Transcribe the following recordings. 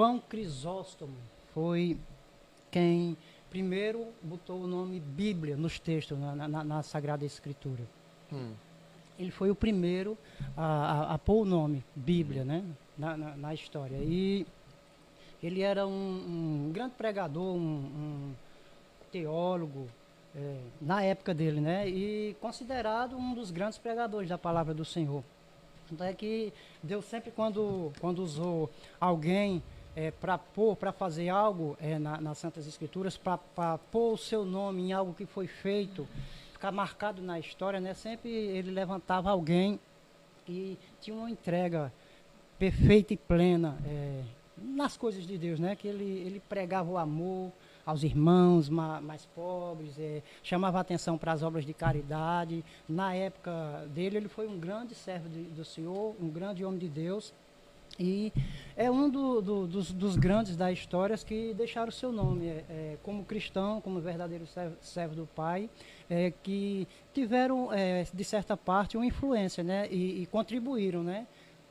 João Crisóstomo foi quem primeiro botou o nome Bíblia nos textos, na Sagrada Escritura. Ele foi o primeiro a pôr o nome Bíblia, né, na história. E ele era um grande pregador, um teólogo, na época dele, né, e considerado um dos grandes pregadores da palavra do Senhor. Então é que Deus sempre, quando usou alguém para fazer algo nas Santas Escrituras, para pôr o seu nome em algo que foi feito, ficar marcado na história, né? Sempre ele levantava alguém e tinha uma entrega perfeita e plena nas coisas de Deus, né? Que ele pregava o amor aos irmãos mais pobres, chamava atenção para as obras de caridade. Na época dele, ele foi um grande servo do Senhor, um grande homem de Deus, e é um dos grandes da história que deixaram o seu nome como cristão, como verdadeiro servo do Pai, que tiveram, de certa parte, uma influência, né, e contribuíram, né,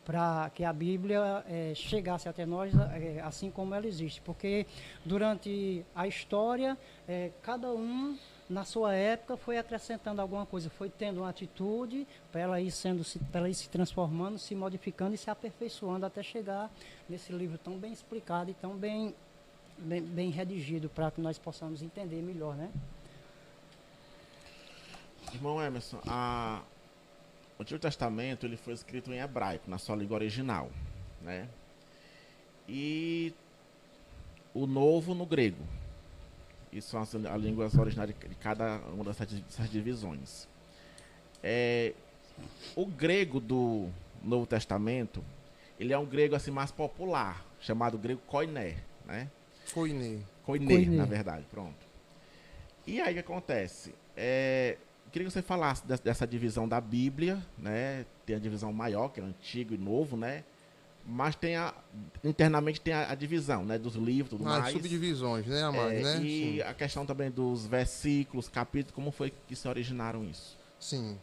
para que a Bíblia chegasse até nós assim como ela existe. Porque durante a história, cada um, na sua época, foi acrescentando alguma coisa, foi tendo uma atitude para ela ir se transformando, se modificando e se aperfeiçoando até chegar nesse livro tão bem explicado e tão bem redigido, para que nós possamos entender melhor, né? Irmão Emerson, o Antigo Testamento ele foi escrito em hebraico, na sua língua original, né? E o Novo no grego. Isso são as línguas originárias de cada uma dessas divisões. O grego do Novo Testamento, ele é um grego assim mais popular, chamado grego koiné, né? Koiné, na verdade, pronto. E aí o que acontece? Queria que você falasse dessa divisão da Bíblia, né? Tem a divisão maior, que é Antigo e Novo, né? Mas internamente tem a divisão, né? Dos livros, tudo mais. Subdivisões, né, Amado? Né? E sim, a questão também dos versículos, capítulos, como foi que se originaram isso? Sim.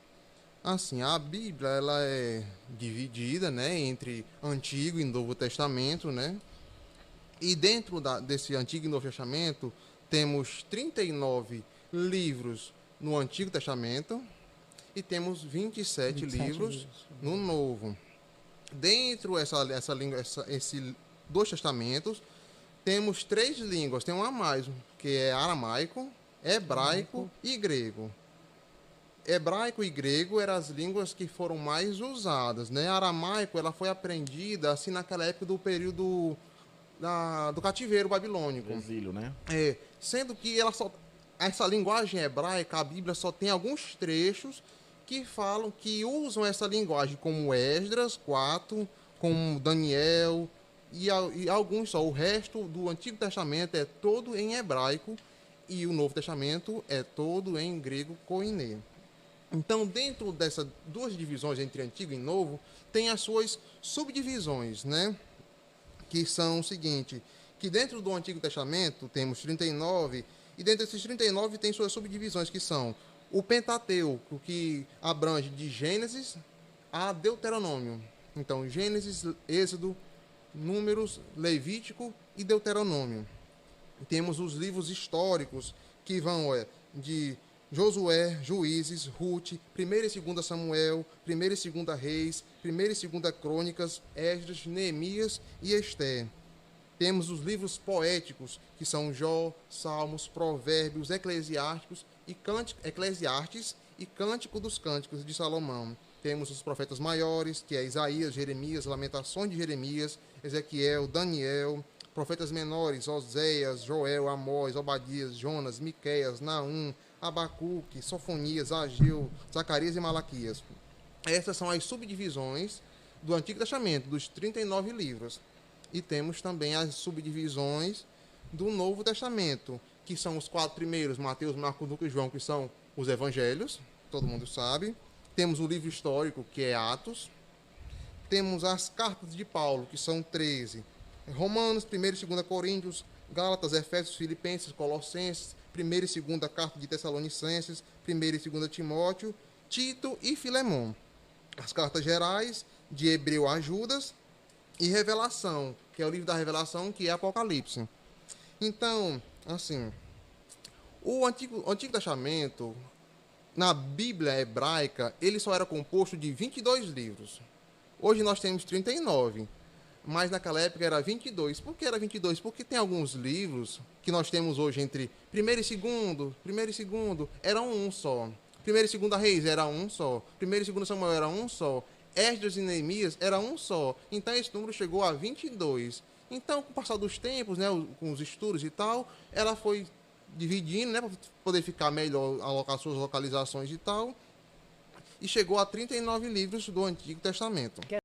Assim, a Bíblia, ela é dividida, né, entre Antigo e Novo Testamento, né? E dentro desse Antigo e Novo Testamento, temos 39 livros no Antigo Testamento e temos 27 livros no Novo. Dentro dessa língua, esses dois testamentos, temos 3 línguas, tem uma a mais, que é aramaico, hebraico e grego. Hebraico e grego eram as línguas que foram mais usadas, né? Aramaico, ela foi aprendida assim naquela época do período do cativeiro babilônico. Do exílio, né? Sendo que essa linguagem hebraica, a Bíblia só tem alguns trechos que usam essa linguagem, como Esdras 4, como Daniel e alguns só. O resto do Antigo Testamento é todo em hebraico e o Novo Testamento é todo em grego koiné. Então, dentro dessas duas divisões entre Antigo e Novo, tem as suas subdivisões, né? Que são o seguinte, que dentro do Antigo Testamento temos 39, e dentro desses 39 tem suas subdivisões, que são o Pentateuco, que abrange de Gênesis a Deuteronômio. Então, Gênesis, Êxodo, Números, Levítico e Deuteronômio. Temos os livros históricos, que vão de Josué, Juízes, Ruth, 1ª e 2ª Samuel, 1ª e 2ª Reis, 1ª e 2ª Crônicas, Esdras, Neemias e Ester. Temos os livros poéticos, que são Jó, Salmos, Provérbios, Eclesiastes e Cântico dos Cânticos de Salomão. Temos os profetas maiores, que é Isaías, Jeremias, Lamentações de Jeremias, Ezequiel, Daniel. Profetas menores, Oséias, Joel, Amós, Obadias, Jonas, Miqueias, Naum, Abacuque, Sofonias, Ageu, Zacarias e Malaquias. Essas são as subdivisões do Antigo Testamento, dos 39 livros. E temos também as subdivisões do Novo Testamento, que são os 4 primeiros, Mateus, Marcos, Lucas e João, que são os evangelhos, todo mundo sabe. Temos o livro histórico, que é Atos. Temos as cartas de Paulo, que são 13. Romanos, 1ª e 2ª Coríntios, Gálatas, Efésios, Filipenses, Colossenses, 1ª e 2ª Carta de Tessalonicenses, 1ª e 2ª Timóteo, Tito e Filemão. As cartas gerais, de Hebreu a Judas, e Revelação, que é o livro da Revelação, que é Apocalipse. Então, assim, o Antigo Testamento, na Bíblia hebraica, ele só era composto de 22 livros. Hoje nós temos 39, mas naquela época era 22. Por que era 22? Porque tem alguns livros que nós temos hoje entre primeiro e segundo, eram um só. Primeiro e 2 Reis era um só. Primeiro e 2 Samuel era um só. Esdras e Neemias era um só. Então esse número chegou a 22. Então, com o passar dos tempos, né, com os estudos e tal, ela foi dividindo, né, para poder ficar melhor, alocar suas localizações e tal, e chegou a 39 livros do Antigo Testamento.